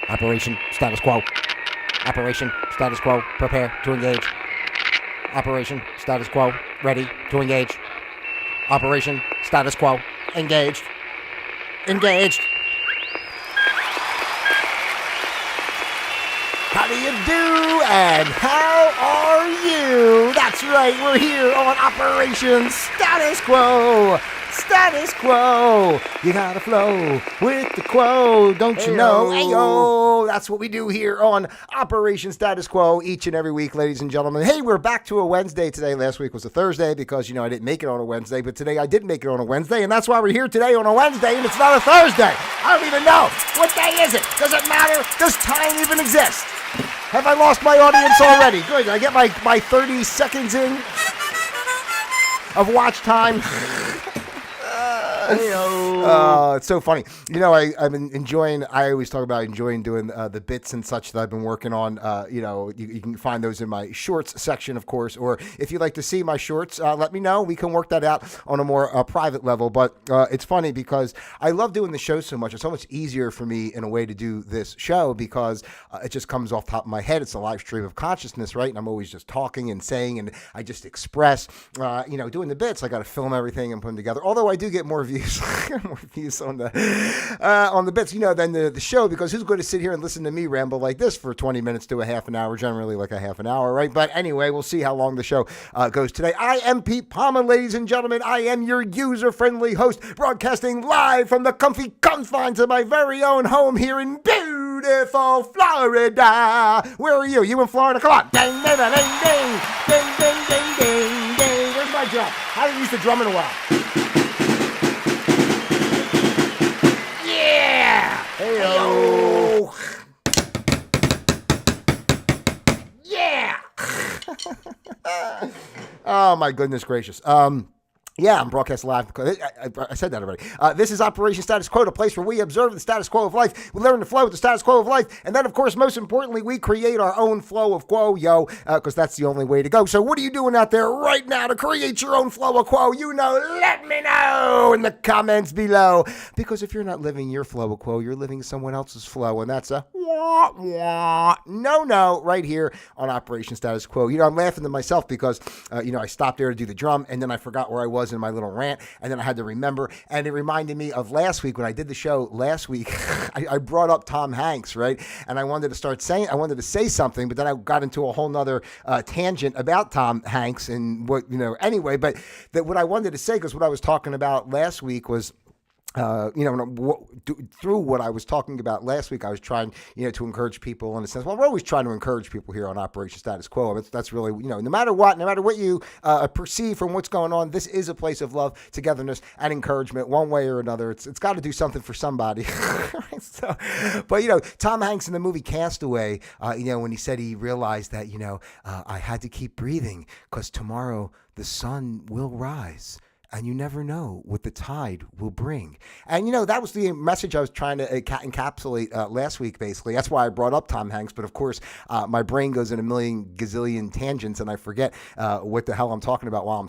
Operation status quo. Operation status quo. Prepare to engage. Operation status quo. Ready to engage. Operation status quo. Engaged. Engaged. How do you do and how are you? That's right, we're here on Operation Status Quo. Status quo. You gotta flow with the quo, don't you know? Ayo. That's what we do here on Operation Status Quo each and every week, ladies and gentlemen. Hey, we're back to a Wednesday today. Last week was a Thursday because, I didn't make it on a Wednesday, but today I did make it on a Wednesday, and that's why we're here today on a Wednesday, and it's not a Thursday. I don't even know. What day is it? Does it matter? Does time even exist? Have I lost my audience already? Good. Did I get my 30 seconds in of watch time? It's so funny. I've been enjoying, I always talk about enjoying doing the bits and such that I've been working on. You can find those in my shorts section, of course, or if you'd like to see my shorts, let me know. We can work that out on a more private level. But it's funny because I love doing the show so much. It's so much easier for me in a way to do this show because it just comes off the top of my head. It's a live stream of consciousness, right? And I'm always just talking and saying, and I just express, doing the bits. I got to film everything and put them together. Although I do get more views on the bits, than the show, because who's going to sit here and listen to me ramble like this for 20 minutes to a half an hour, generally like a half an hour, right? But anyway, we'll see how long the show goes today. I am Pete Palma, ladies and gentlemen. I am your user-friendly host, broadcasting live from the comfy confines of my very own home here in beautiful Florida. Where are you? You in Florida? Come on. Ding, ding, ding, ding, ding, ding, ding, ding, ding. Where's my drum? I haven't used the drum in a while. Hey-o. Yeah. Oh, my goodness gracious. Yeah, I'm broadcasting live. I said that already. This is Operation Status Quo, a place where we observe the status quo of life. We learn to flow with the status quo of life. And then, of course, most importantly, we create our own flow of quo, because that's the only way to go. So what are you doing out there right now to create your own flow of quo? Let me know in the comments below. Because if you're not living your flow of quo, you're living someone else's flow. And that's a no, right here on Operation Status Quo. I'm laughing to myself because, I stopped there to do the drum, and then I forgot where I was in my little rant, and then I had to remember, and it reminded me of last week when I did the show last week. I brought up Tom Hanks, right? And I wanted to say something, but then I got into a whole nother tangent about Tom Hanks and what, anyway, but what I wanted to say, because what I was talking about last week was, through what I was talking about last week, I was trying, to encourage people in a sense. Well, we're always trying to encourage people here on Operation Status Quo. That's really, no matter what you perceive from what's going on, this is a place of love, togetherness, and encouragement, one way or another. It's got to do something for somebody. But Tom Hanks in the movie Castaway, when he said he realized that, I had to keep breathing because tomorrow the sun will rise. And you never know what the tide will bring. And, that was the message I was trying to encapsulate last week, basically. That's why I brought up Tom Hanks. But, of course, my brain goes in a million gazillion tangents, and I forget what the hell I'm talking about while I'm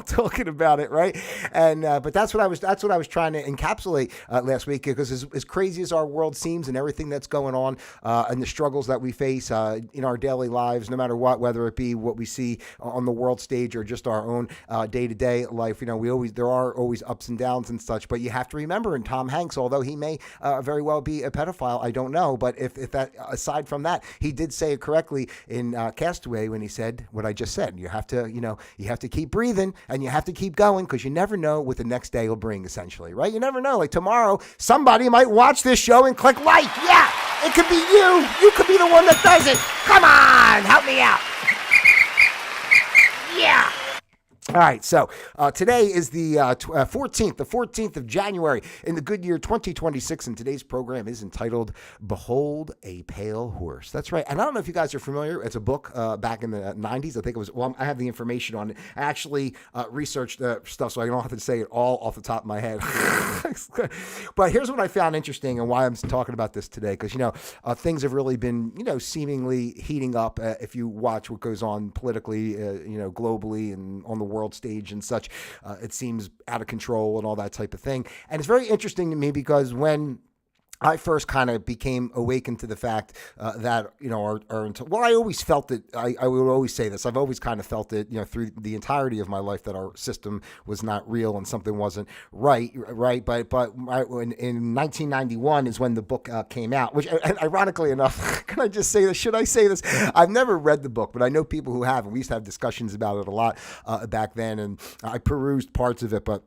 talking about it, right? And but that's what I was trying to encapsulate last week, because as crazy as our world seems and everything that's going on and the struggles that we face in our daily lives, no matter what, whether it be what we see on the world stage or just our own day-to-day life, there are always ups and downs and such, but you have to remember, in Tom Hanks, although he may very well be a pedophile, I don't know, but if that, aside from that, he did say it correctly in Castaway when he said what I just said. You have to keep breathing and you have to keep going, because you never know what the next day will bring, essentially, right? You never know. Like tomorrow, somebody might watch this show and click like. Yeah, it could be you. You could be the one that does it. Come on, help me out. Yeah. All right, so today is the 14th of January in the good year 2026, and today's program is entitled Behold a Pale Horse. That's right, and I don't know if you guys are familiar. It's a book back in the 90s. I think it was, I have the information on it. I actually researched stuff, so I don't have to say it all off the top of my head. But here's what I found interesting and why I'm talking about this today, because, things have really been, seemingly heating up if you watch what goes on politically, globally and on the world stage and such. It seems out of control and all that type of thing. And it's very interesting to me because when I first kind of became awakened to the fact that, well, I always felt it. I would always say this. I've always kind of felt it, through the entirety of my life, that our system was not real and something wasn't right. In 1991 is when the book came out, which, and ironically enough, can I just say this? Should I say this? I've never read the book, but I know people who have, and we used to have discussions about it a lot back then, and I perused parts of it, but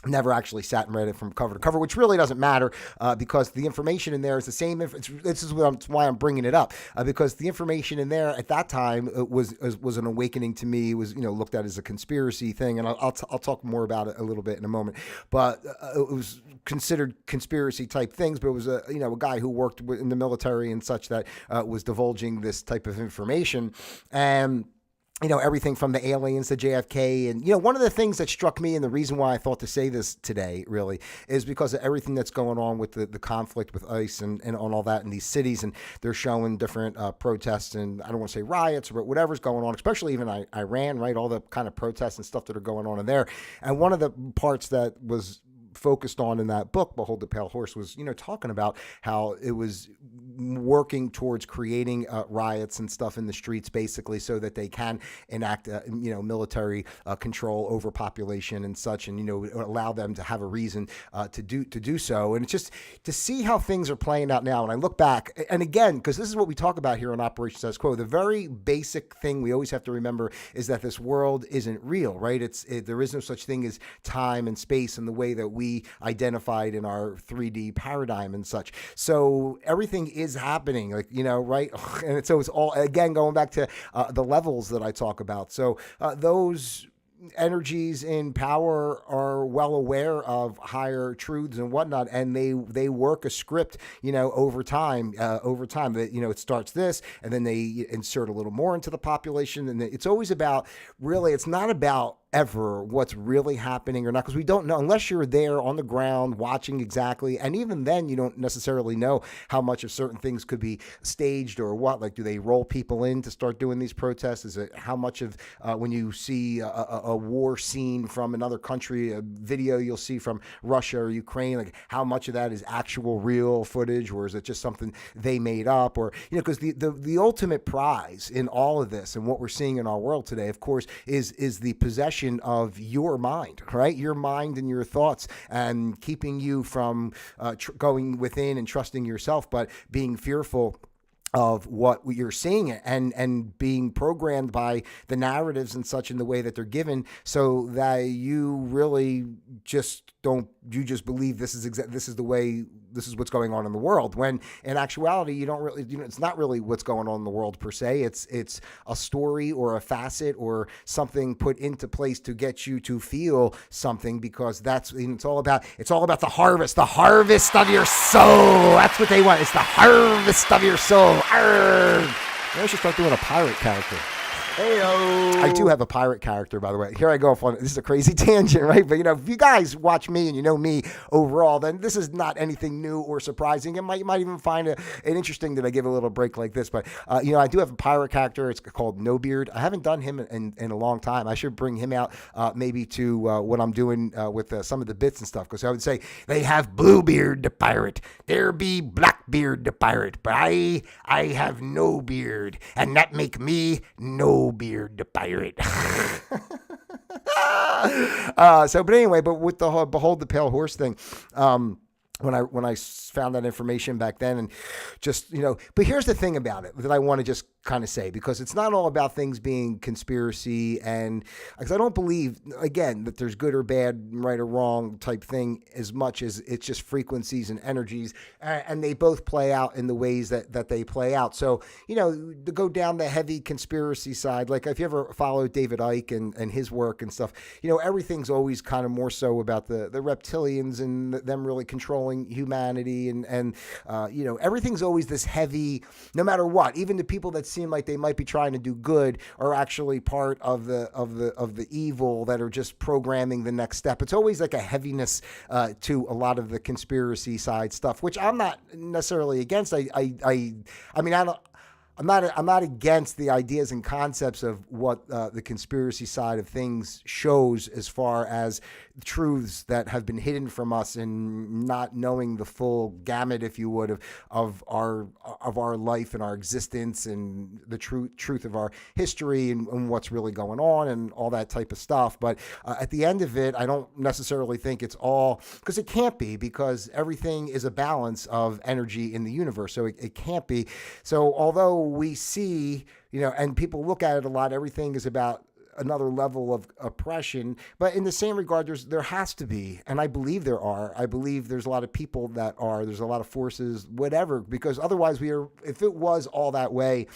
never actually sat and read it from cover to cover, which really doesn't matter because the information in there is the same. This is why I'm bringing it up, because the information in there at that time was an awakening to me. It was looked at as a conspiracy thing, and I'll talk more about it a little bit in a moment. But it was considered conspiracy type things, but it was a guy who worked in the military and such that was divulging this type of information. And everything from the aliens to JFK. And, one of the things that struck me, and the reason why I thought to say this today really, is because of everything that's going on with the conflict with ICE and on all that in these cities. And they're showing different protests, and I don't want to say riots, but whatever's going on, especially even Iran, right? All the kind of protests and stuff that are going on in there. And one of the parts that was focused on in that book, Behold the Pale Horse, was, talking about how it was working towards creating riots and stuff in the streets, basically, so that they can enact, military control over population and such, and, allow them to have a reason to do so. And it's just to see how things are playing out now. And I look back, and again, because this is what we talk about here on Operation Status Quo, the very basic thing we always have to remember is that this world isn't real, right? There is no such thing as time and space in the way that we identified in our 3D paradigm and such. So everything is happening, right? And so it's all, again, going back to the levels that I talk about. So those energies in power are well aware of higher truths and whatnot, and they work a script, over time, that, it starts this, and then they insert a little more into the population. And it's always about, really, it's not about ever what's really happening or not, because we don't know unless you're there on the ground watching exactly. And even then, you don't necessarily know how much of certain things could be staged or what. Like, do they roll people in to start doing these protests? Is it how much of when you see a war scene from another country, a video you'll see from Russia or Ukraine, like how much of that is actual real footage, or is it just something they made up? Or, because the ultimate prize in all of this and what we're seeing in our world today, of course, is the possession of your mind, right? Your mind and your thoughts, and keeping you from going within and trusting yourself, but being fearful of what you're seeing and being programmed by the narratives and such in the way that they're given, so that you really just believe this is what's going on in the world, when in actuality you don't really, it's not really what's going on in the world per se. It's a story or a facet or something put into place to get you to feel something, because it's all about the harvest of your soul. That's what they want. It's the harvest of your soul. Arrgh. Maybe I should start doing a pirate character. Heyo. I do have a pirate character, by the way. Here I go off on, this is a crazy tangent, right? But, if you guys watch me and you know me overall, then this is not anything new or surprising. You might even find it interesting that I give a little break like this. But, I do have a pirate character. It's called No Beard. I haven't done him in a long time. I should bring him out maybe to what I'm doing with some of the bits and stuff. Because I would say, they have Bluebeard the pirate. There be Blackbeard the pirate. But I have no beard. And that make me No Beard the pirate. But anyway, with the Behold the Pale Horse thing, when I found that information back then, and just, but here's the thing about it that I want to just kind of say, because it's not all about things being conspiracy, and because I don't believe, again, that there's good or bad, right or wrong type thing, as much as it's just frequencies and energies, and they both play out in the ways that they play out. So, to go down the heavy conspiracy side, like if you ever followed David Icke and his work and stuff, everything's always kind of more so about the reptilians and them really controlling humanity, and everything's always this heavy, no matter what. Even the people that seem like they might be trying to do good are actually part of the evil that are just programming the next step. It's always like a heaviness to a lot of the conspiracy side stuff, which I'm not necessarily against. I mean, I'm not against the ideas and concepts of what the conspiracy side of things shows as far as truths that have been hidden from us and not knowing the full gamut, if you would, of our life and our existence and the truth of our history and what's really going on and all that type of stuff. But at the end of it, I don't necessarily think it's all, because it can't be, because everything is a balance of energy in the universe. So it can't be. So although we see, and people look at it a lot, everything is about another level of oppression, but in the same regard, there has to be, and I believe there are. I believe there's a lot of people that are. There's a lot of forces, whatever, because otherwise if it was all that way,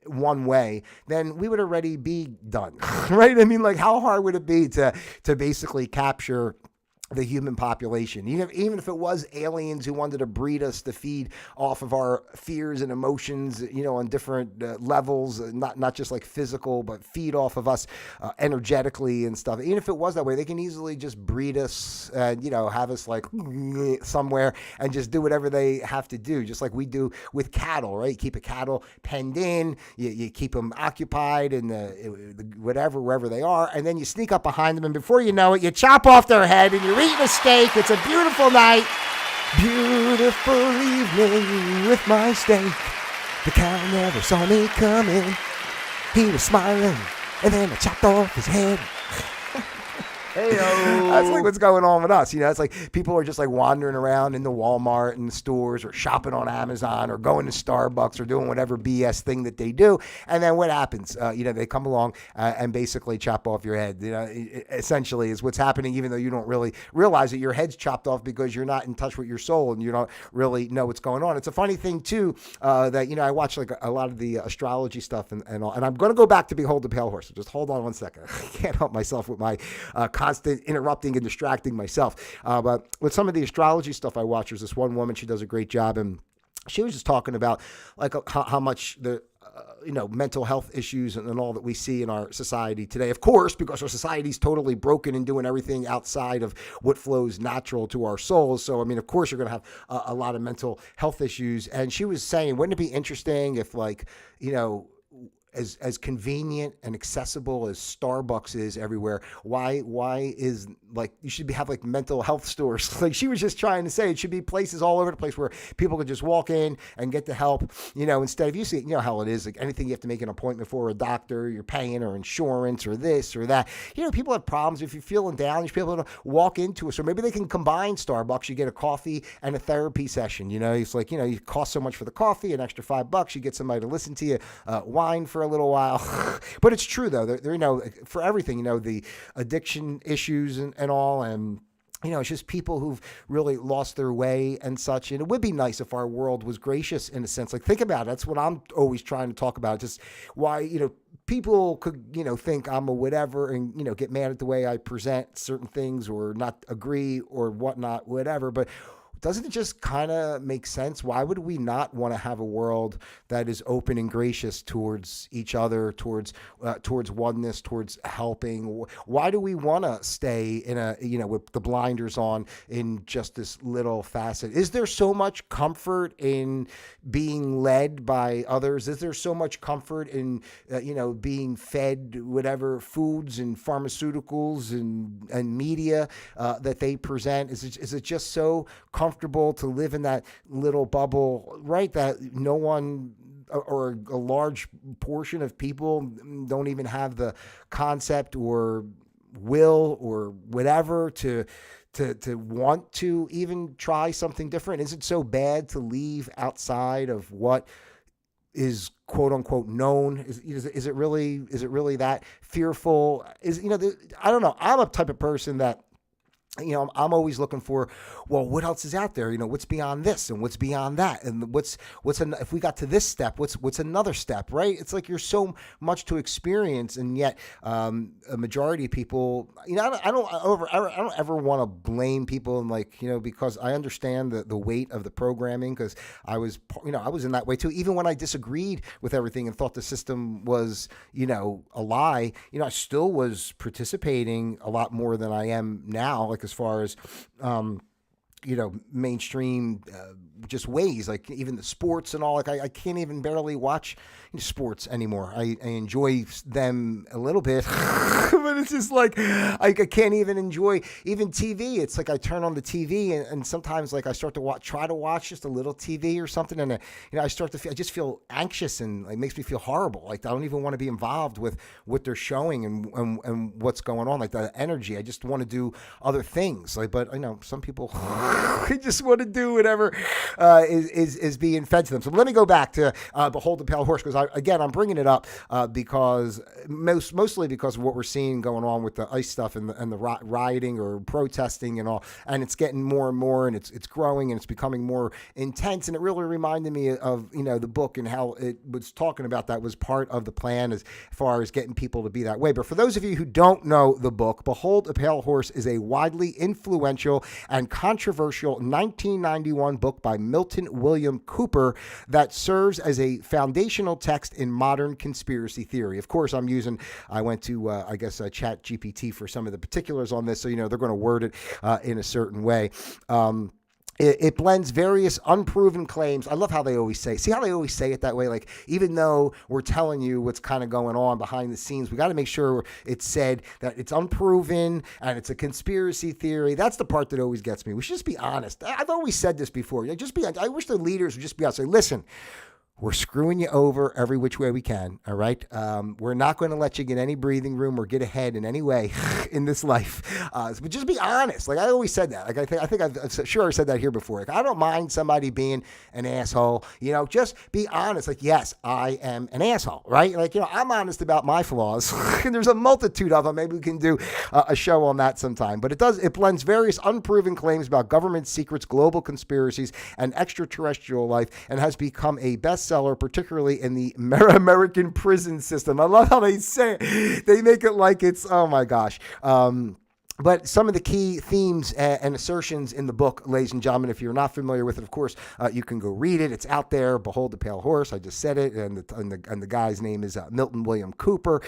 one way, then we would already be done, right? I mean, like, how hard would it be to basically capture the human population, even if it was aliens who wanted to breed us to feed off of our fears and emotions, on different levels, not just like physical, but feed off of us energetically and stuff. Even if it was that way, they can easily just breed us and, have us like somewhere and just do whatever they have to do, just like we do with cattle, right? You keep a cattle penned in, you keep them occupied in the whatever, wherever they are, and then you sneak up behind them, and before you know it, you chop off their head and you're eating a steak. It's a beautiful night. Beautiful evening with my steak. The cow never saw me coming. He was smiling, and then I chopped off his head. Hey-o. That's like what's going on with us. It's like people are just like wandering around in the Walmart and the stores or shopping on Amazon or going to Starbucks or doing whatever BS thing that they do. And then what happens? They come along and basically chop off your head. Essentially is what's happening, even though you don't really realize that your head's chopped off because you're not in touch with your soul and you don't really know what's going on. It's a funny thing too, that, I watch like a lot of the astrology stuff and all, and I'm going to go back to Behold the Pale Horse. So just hold on one second. I can't help myself with my constant interrupting and distracting myself. But with some of the astrology stuff I watch, there's this one woman, she does a great job, and she was just talking about like how much the mental health issues and all that we see in our society today. Of course, because our society is totally broken and doing everything outside of what flows natural to our souls. So, I mean, of course, you're going to have a lot of mental health issues. And she was saying, wouldn't it be interesting if, like, as convenient and accessible as Starbucks is everywhere, why is, like, you should have like mental health stores? Like, she was just trying to say it should be places all over the place where people could just walk in and get the help, instead of, you see, how it is, like anything you have to make an appointment for, a doctor, you're paying, or insurance, or this or that. People have problems. If you're feeling down, you should be able to walk into it. So maybe they can combine Starbucks. You get a coffee and a therapy session. It's like, you cost so much for the coffee, an extra $5, you get somebody to listen to you, whine for a little while. But it's true, though. They're for everything, the addiction issues and all, and it's just people who've really lost their way and such. And it would be nice if our world was gracious in a sense. Like, think about it. That's what I'm always trying to talk about. Just why, people could, think I'm a whatever and, get mad at the way I present certain things or not agree or whatnot, whatever. But doesn't it just kind of make sense? Why would we not want to have a world that is open and gracious towards each other, towards oneness, towards helping? Why do we want to stay in with the blinders on in just this little facet? Is there so much comfort in being led by others? Is there so much comfort in, being fed whatever foods and pharmaceuticals and media that they present? Is it just so comfortable to live in that little bubble, right? That no one or a large portion of people don't even have the concept or will or whatever to want to even try something different. Is it so bad to leave outside of what is quote unquote known? Is it really that fearful? I don't know. I'm a type of person that, I'm always looking for, well, what else is out there? What's beyond this and what's beyond that? And if we got to this step, what's another step, right? It's like you're so much to experience. And yet a majority of people, I don't ever want to blame people and because I understand the weight of the programming, because I was in that way too. Even when I disagreed with everything and thought the system was, a lie, I still was participating a lot more than I am now. Like, as far as, mainstream just ways, like even the sports and all. Like I can't even barely watch sports anymore. I enjoy them a little bit, but it's just like I can't even enjoy even TV. It's like I turn on the TV and sometimes like I start to try to watch just a little TV or something, and I start to feel, I just feel anxious and it makes me feel horrible. Like I don't even want to be involved with what they're showing and what's going on. Like the energy, I just want to do other things. Like, but some people they just want to do whatever is being fed to them. So let me go back to Behold the Pale Horse, because I'm bringing it up because mostly because of what we're seeing going on with the ICE stuff and the rioting or protesting and all, and it's getting more and more, and it's growing and it's becoming more intense. And it really reminded me of the book and how it was talking about that was part of the plan as far as getting people to be that way. But for those of you who don't know the book, Behold a Pale Horse is a widely influential and controversial 1991 book by Milton William Cooper that serves as a foundational text in modern conspiracy theory. Of course, I went to, Chat GPT for some of the particulars on this, so they're going to word it in a certain way. It blends various unproven claims. I love how they always say it that way. Like, even though we're telling you what's kind of going on behind the scenes, we got to make sure it's said that it's unproven and it's a conspiracy theory. That's the part that always gets me. We should just be honest. I've always said this before. I wish the leaders would just be honest. Say, listen, we're screwing you over every which way we can, all right? We're not going to let you get any breathing room or get ahead in any way in this life. But just be honest. Like I always said that. Like I think I've sure said that here before. Like I don't mind somebody being an asshole. Just be honest. Like, yes, I am an asshole, right? Like, I'm honest about my flaws. And there's a multitude of them. Maybe we can do a show on that sometime. But it blends various unproven claims about government secrets, global conspiracies, and extraterrestrial life, and has become a bestseller, particularly in the American prison system. I love how they say it. They make it like it's, oh my gosh. But some of the key themes and assertions in the book, ladies and gentlemen, if you're not familiar with it, of course, you can go read it. It's out there. Behold the Pale Horse. I just said it. And the guy's name is Milton William Cooper.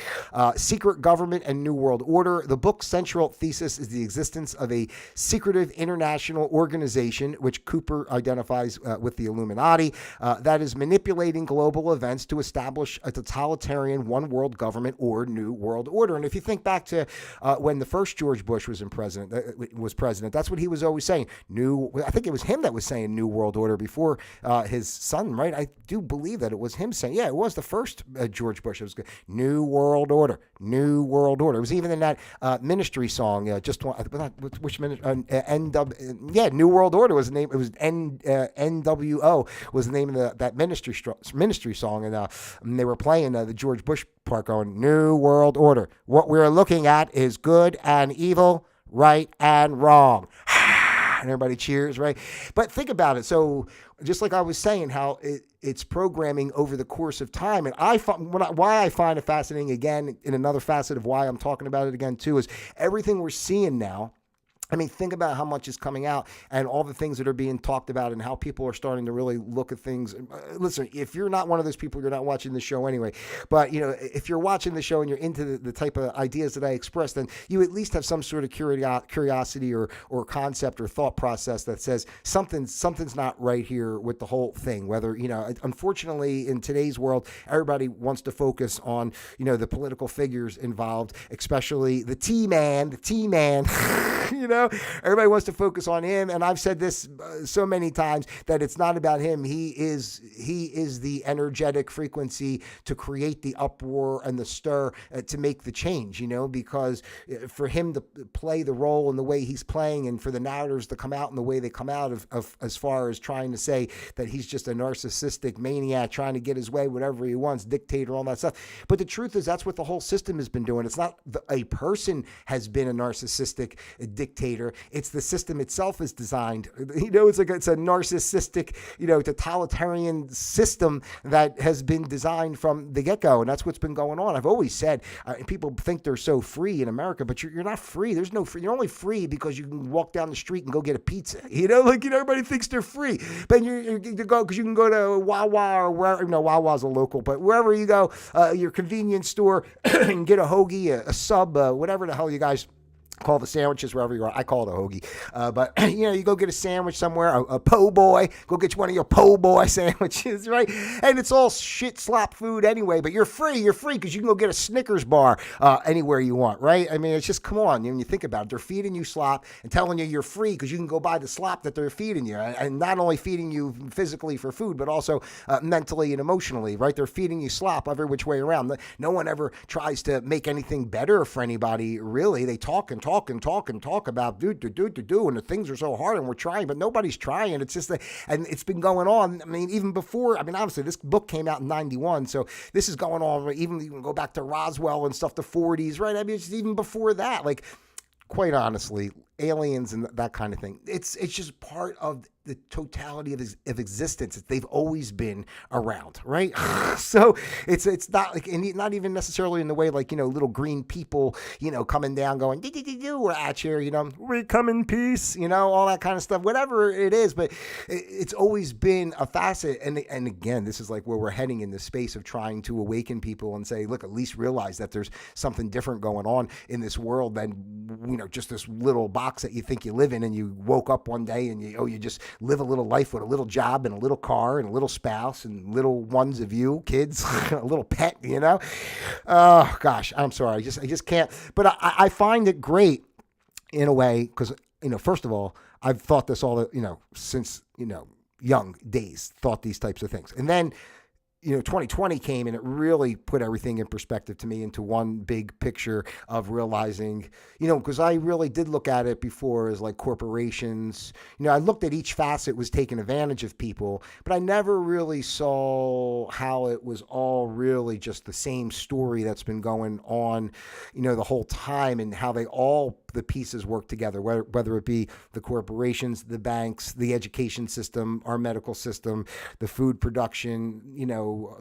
Secret Government and New World Order. The book's central thesis is the existence of a secretive international organization, which Cooper identifies with the Illuminati, that is manipulating global events to establish a totalitarian one world government or New World Order. And if you think back to when the first George Bush was president. That's what he was always saying. I think it was him that was saying New World Order before his son, right? I do believe that it was him saying, it was the first George Bush. It was New World Order, New World Order. It was even in that ministry song. Which ministry? New World Order was the name. It was NWO was the name of that ministry song, and they were playing the George Bush part, going New World Order. What we're looking at is good and evil, right and wrong. And everybody cheers, right? But think about it. So just like I was saying, how it's programming over the course of time. And why I find it fascinating, again, in another facet of why I'm talking about it again too, is everything we're seeing now. I mean, think about how much is coming out and all the things that are being talked about and how people are starting to really look at things. Listen, if you're not one of those people, you're not watching the show anyway. But, if you're watching the show and you're into the type of ideas that I express, then you at least have some sort of curiosity or concept or thought process that says something's not right here with the whole thing. Whether, unfortunately, in today's world, everybody wants to focus on, the political figures involved, especially the T-man, everybody wants to focus on him. And I've said this so many times that it's not about him. He is the energetic frequency to create the uproar and the stir to make the change, because for him to play the role in the way he's playing and for the narratives to come out in the way they come out of as far as trying to say that he's just a narcissistic maniac trying to get his way, whatever he wants, dictator, all that stuff. But the truth is that's what the whole system has been doing. It's not a person has been a narcissistic dictator. It's the system itself is designed. It's a narcissistic, totalitarian system that has been designed from the get-go, and that's what's been going on. I've always said, people think they're so free in America, but you're not free. There's no free. You're only free because you can walk down the street and go get a pizza. Everybody thinks they're free, but you go because you can go to Wawa or wherever. Wawa's a local, but wherever you go, your convenience store and get a hoagie, a sub, whatever the hell you guys call the sandwiches wherever you are. I call it a hoagie. But, you go get a sandwich somewhere, a po' boy, go get you one of your po' boy sandwiches, right? And it's all shit slop food anyway, but you're free because you can go get a Snickers bar anywhere you want, right? I mean, it's just, come on. When you think about it, they're feeding you slop and telling you you're free because you can go buy the slop that they're feeding you. And not only feeding you physically for food, but also mentally and emotionally, right? They're feeding you slop every which way around. No one ever tries to make anything better for anybody, really. They talk about do, and the things are so hard and we're trying, but nobody's trying. It's just and it's been going on. I mean, even before, obviously this book came out in 91, so this is going on, even you can go back to Roswell and stuff, the 40s, right? I mean, it's even before that, like, quite honestly, aliens and that kind of thing. It's just part of the totality of existence. They've always been around, right? So it's not like, and not even necessarily in the way like, little green people, coming down going, we're at you, we come in peace, all that kind of stuff, whatever it is. But it's always been a facet. And again, this is like where we're heading in the space of trying to awaken people and say, look, at least realize that there's something different going on in this world than, just this little box that you think you live in, and you woke up one day and you just live a little life with a little job and a little car and a little spouse and little ones of you, kids, a little pet, Oh, gosh, I'm sorry. I just can't. But I find it great in a way because, first of all, I've thought this all, since, young days, thought these types of things. And then, 2020 came and it really put everything in perspective to me into one big picture of realizing, because I really did look at it before as like corporations. I looked at each facet was taking advantage of people, but I never really saw how it was all really just the same story that's been going on, the whole time, and how the pieces work together, whether it be the corporations, the banks, the education system, our medical system, the food production,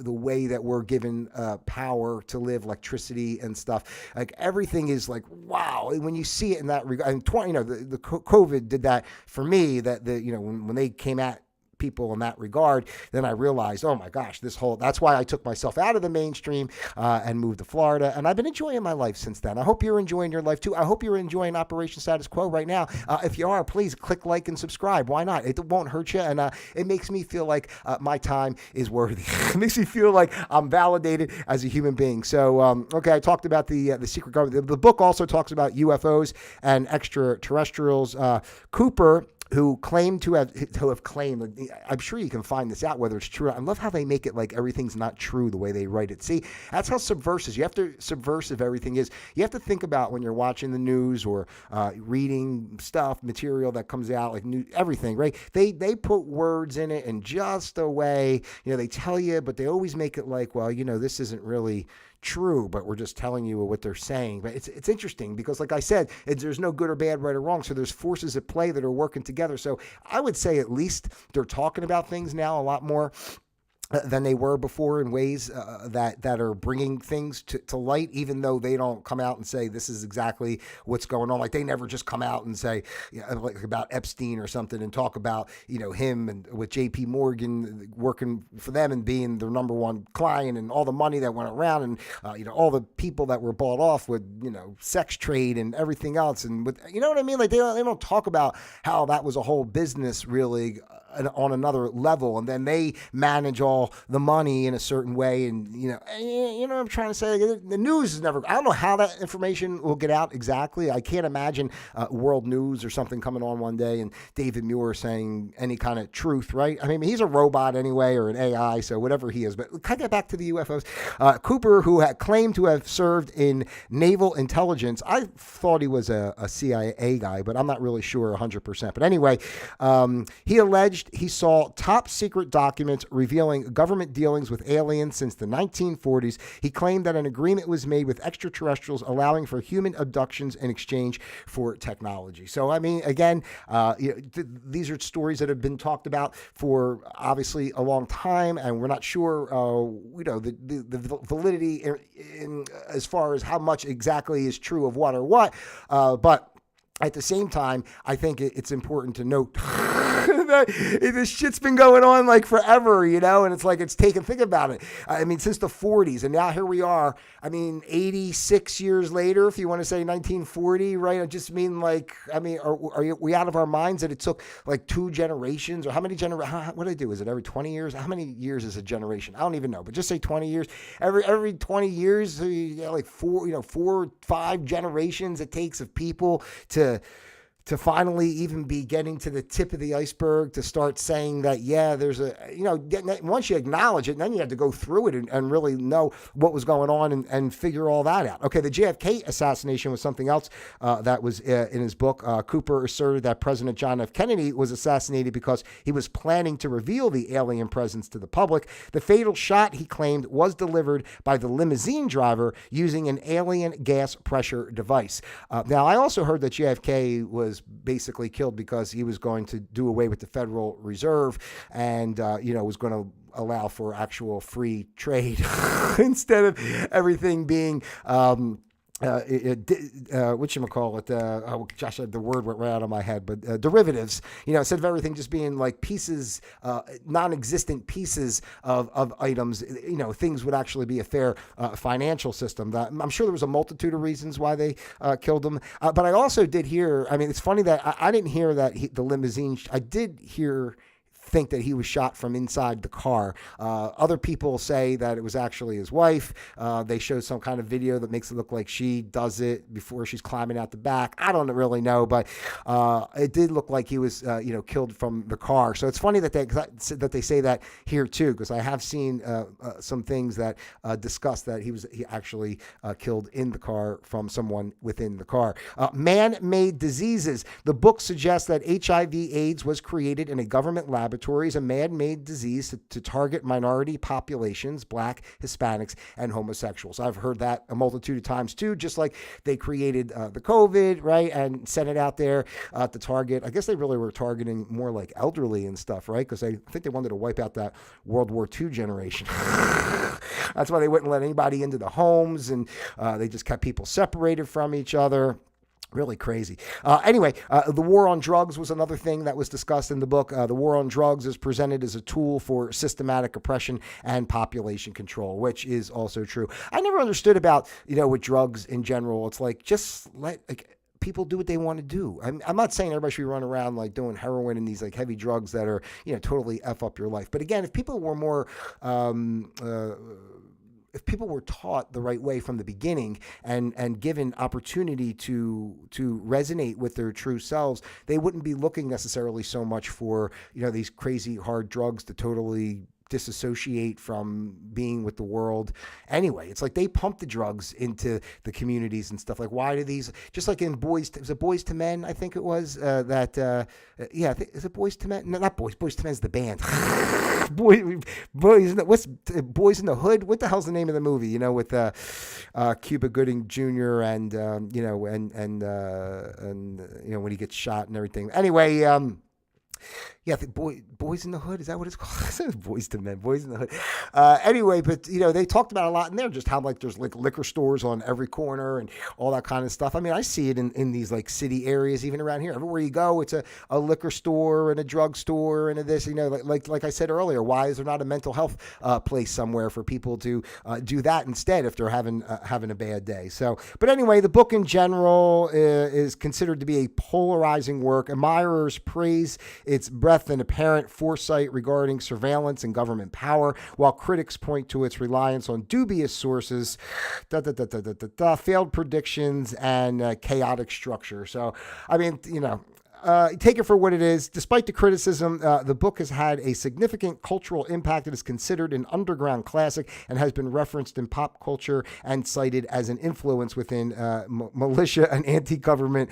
the way that we're given power to live, electricity and stuff. Like everything is like, wow. And when you see it in that regard, and the COVID did that for me, that when they came at people in that regard, then I realized, oh my gosh, that's why I took myself out of the mainstream and moved to Florida. And I've been enjoying my life since then. I hope you're enjoying your life too. I hope you're enjoying Operation Status Quo right now. If you are, please click like and subscribe. Why not? It won't hurt you. And it makes me feel like my time is worthy. It makes me feel like I'm validated as a human being. So, okay, I talked about the secret government. The book also talks about UFOs and extraterrestrials. Cooper, who claimed to have claimed, I'm sure you can find this out whether it's true. I love how they make it like everything's not true the way they write it. See, that's how subversive everything is. You have to think about when you're watching the news or reading material that comes out, like everything, right? They put words in it in just a way, they tell you, but they always make it like, well, this isn't really true, but we're just telling you what they're saying. But it's interesting because, like I said, there's no good or bad, right or wrong. So there's forces at play that are working together. So I would say at least they're talking about things now a lot more than they were before in ways that are bringing things to light, even though they don't come out and say this is exactly what's going on. Like they never just come out and say like about Epstein or something and talk about him and with JP Morgan working for them and being their number one client and all the money that went around and all the people that were bought off with sex trade and everything else, and with what I mean, like they don't talk about how that was a whole business really on another level, and then they manage all the money in a certain way. And what I'm trying to say, the news is never, I don't know how that information will get out exactly. I can't imagine World News or something coming on one day and David Muir saying any kind of truth, right? I mean, he's a robot anyway, or an AI, so whatever he is. But can I get back to the UFOs? Cooper, who had claimed to have served in naval intelligence, I thought he was a CIA guy, but I'm not really sure 100%. But anyway, he alleged he saw top secret documents revealing government dealings with aliens since the 1940s. He claimed that an agreement was made with extraterrestrials allowing for human abductions in exchange for technology. So, I mean, again, these are stories that have been talked about for obviously a long time, and we're not sure, the validity in as far as how much exactly is true of what or what, but at the same time, I think it's important to note This shit's been going on like forever, and it's like it's taken, think about it. I mean, since the 40s, and now here we are. I mean, 86 years later, if you want to say 1940, right? I just mean are we out of our minds that it took like 2 generations, or how many generations? What do I do? Is it every 20 years? How many years is a generation? I don't even know, but just say 20 years. Every 20 years, like 4, 5 generations it takes of people to finally even be getting to the tip of the iceberg, to start saying that, there's once you acknowledge it, then you have to go through it and really know what was going on and figure all that out. Okay, the JFK assassination was something else that was in his book. Cooper asserted that President John F. Kennedy was assassinated because he was planning to reveal the alien presence to the public. The fatal shot, he claimed, was delivered by the limousine driver using an alien gas pressure device. Now, I also heard that JFK was basically killed because he was going to do away with the Federal Reserve and, was going to allow for actual free trade instead of everything being whatchamacallit, gosh, the word went right out of my head, but derivatives, instead of everything just being like pieces, non-existent pieces of items, things would actually be a fair financial system. I'm sure there was a multitude of reasons why they killed him. But I also did hear, I mean, it's funny that I didn't hear that the limousine, I did think that he was shot from inside the car. Other people say that it was actually his wife. They showed some kind of video that makes it look like she does it before she's climbing out the back. I don't really know, but it did look like he was, killed from the car. So it's funny that they say that here too, because I have seen some things that discuss that he actually killed in the car from someone within the car. Man-made diseases. The book suggests that HIV/AIDS was created in a government laboratory as a man-made disease to target minority populations, Black, Hispanics, and homosexuals. I've heard that a multitude of times too, just like they created the COVID, right, and sent it out there to target. I guess they really were targeting more like elderly and stuff, right, because I think they wanted to wipe out that World War II generation. That's why they wouldn't let anybody into the homes, and they just kept people separated from each other. Really crazy. Anyway, the war on drugs was another thing that was discussed in the book. The war on drugs is presented as a tool for systematic oppression and population control, which is also true. I never understood about, with drugs in general. It's like, just let people do what they want to do. I'm not saying everybody should be running around like doing heroin and these like heavy drugs that are, totally F up your life. But again, if people were more, if people were taught the right way from the beginning and given opportunity to resonate with their true selves, they wouldn't be looking necessarily so much for, these crazy hard drugs to totally disassociate from being with the world. Anyway, it's like they pump the drugs into the communities and stuff. Like, why do these, just like in Boys to Men, I think it was, is it Boys to Men? No, not Boys to Men is the band. What's Boys in the Hood? What the hell's the name of the movie? With Cuba Gooding Jr. and when he gets shot and everything. Anyway, I think Boys in the Hood, is that what it's called? Boys to Men, Boys in the Hood. Anyway, but they talked about a lot in there, just how like there's like liquor stores on every corner and all that kind of stuff. I mean, I see it in these like city areas, even around here. Everywhere you go, it's a liquor store and a drug store and a this. Like I said earlier, why is there not a mental health place somewhere for people to do that instead if they're having a bad day? So, but anyway, the book in general is considered to be a polarizing work. Admirers praise its breadth and apparent foresight regarding surveillance and government power, while critics point to its reliance on dubious sources, failed predictions, and chaotic structure. So, I mean, take it for what it is. Despite the criticism, the book has had a significant cultural impact. It is considered an underground classic and has been referenced in pop culture and cited as an influence within militia and anti-government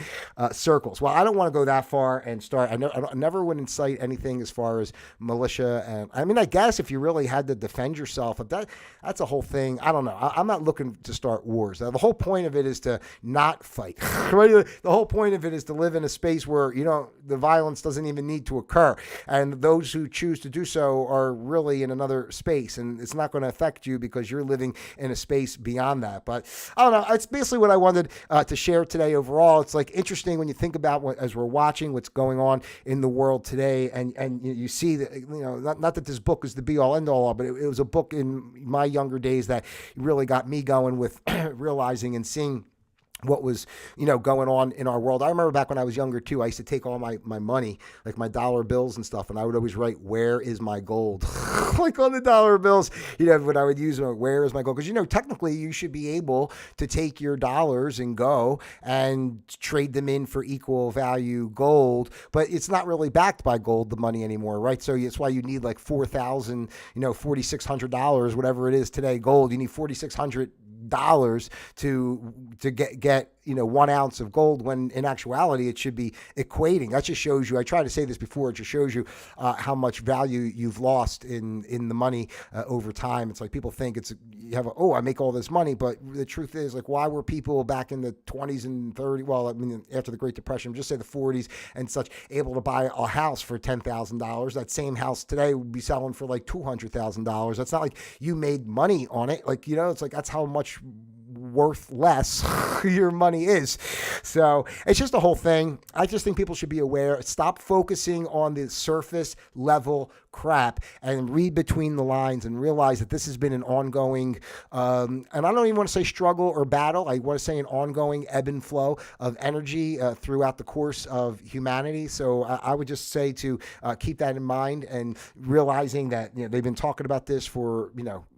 circles. Well, I don't want to go that far and start. I never would incite anything as far as militia. And I mean, I guess if you really had to defend yourself, but that's a whole thing. I don't know. I'm not looking to start wars. The whole point of it is to not fight. Right? The whole point of it is to live in a space where The violence doesn't even need to occur. And those who choose to do so are really in another space, and it's not going to affect you because you're living in a space beyond that. But I don't know. It's basically what I wanted to share today overall. It's like interesting when you think about as we're watching what's going on in the world today, and you see that, not that this book is the be all end all, but it was a book in my younger days that really got me going with realizing and seeing what was, going on in our world. I remember back when I was younger too, I used to take all my money, like my dollar bills and stuff, and I would always write, "Where is my gold?" Like on the dollar bills, when I would use them, "Where is my gold?" Because, technically you should be able to take your dollars and go and trade them in for equal value gold, but it's not really backed by gold, the money anymore, right? So that's why you need like $4,000, $4,600, whatever it is today, gold. You need $4,600 to get 1 ounce of gold, when in actuality it should be equating. That just shows you, I tried to say this before, it just shows you how much value you've lost in the money over time. It's like people think I make all this money, but the truth is, like, why were people back in the 20s and 30s, well, I mean, after the Great Depression, just say the 40s and such, able to buy a house for $10,000? That same house today would be selling for like $200,000. That's not like you made money on it. Like, it's like, that's how much worth less your money is. So it's just a whole thing. I just think people should be aware. Stop focusing on the surface level crap and read between the lines and realize that this has been an ongoing, and I don't even want to say struggle or battle. I want to say an ongoing ebb and flow of energy throughout the course of humanity. So I would just say to keep that in mind, and realizing that they've been talking about this for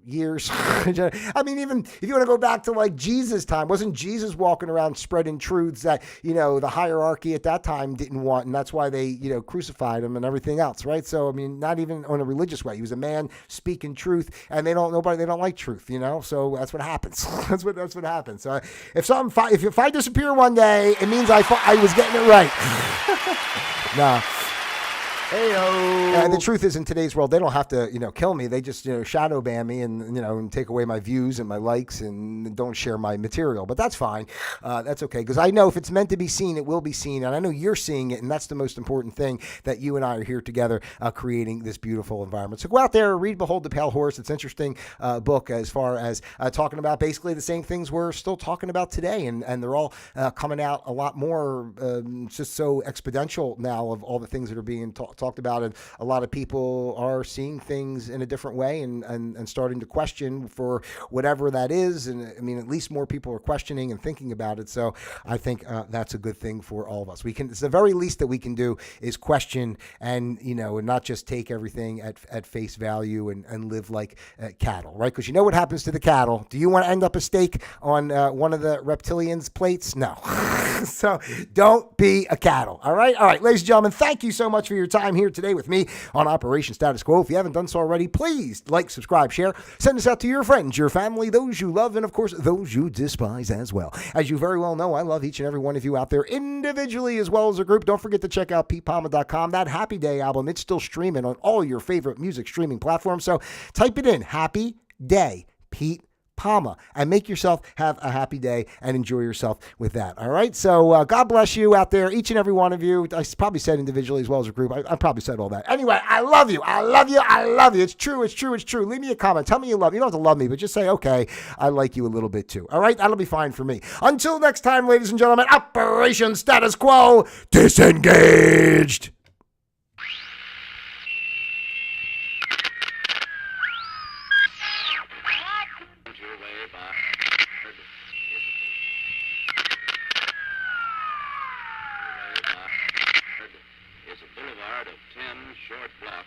years. I mean, even if you want to go back to like Jesus' time, wasn't Jesus walking around spreading truths that the hierarchy at that time didn't want, and that's why they crucified him and everything else, right? So I mean, not even on a religious way. He was a man speaking truth, and they don't like truth, So that's what happens. that's what happens. So if I disappear one day, it means I was getting it right. Nah. Heyo. The truth is, in today's world, they don't have to, kill me. They just, shadow ban me and take away my views and my likes and don't share my material. But that's fine. That's okay. Because I know if it's meant to be seen, it will be seen. And I know you're seeing it. And that's the most important thing, that you and I are here together creating this beautiful environment. So go out there, read Behold the Pale Horse. It's an interesting book as far as talking about basically the same things we're still talking about today. And they're all coming out a lot more. It's just so exponential now of all the things that are being talked about, and a lot of people are seeing things in a different way and starting to question for whatever that is. And I mean, at least more people are questioning and thinking about it. So I think that's a good thing for all of us. It's the very least that we can do is question and not just take everything at face value and live like cattle, right? Because what happens to the cattle. Do you want to end up a steak on one of the reptilians' plates? No. So don't be a cattle. All right, ladies and gentlemen, thank you so much for your time here today with me on Operation Status Quo. If you haven't done so already, please like, subscribe, share, send this out to your friends, your family, those you love, and of course, those you despise as well. As you very well know, I love each and every one of you out there individually as well as a group. Don't forget to check out pete.palma.com. That Happy Day album, it's still streaming on all your favorite music streaming platforms. So type it in, Happy Day, Pete Palma, and make yourself have a happy day and enjoy yourself with that. All right. So God bless you out there, each and every one of you. I probably said individually as well as a group. I probably said all that. Anyway, I love you. I love you. I love you. It's true. It's true. It's true. Leave me a comment. Tell me you love me. You don't have to love me, but just say, okay, I like you a little bit too. All right. That'll be fine for me. Until next time, ladies and gentlemen, Operation Status Quo disengaged. Boulevard of 10 short blocks.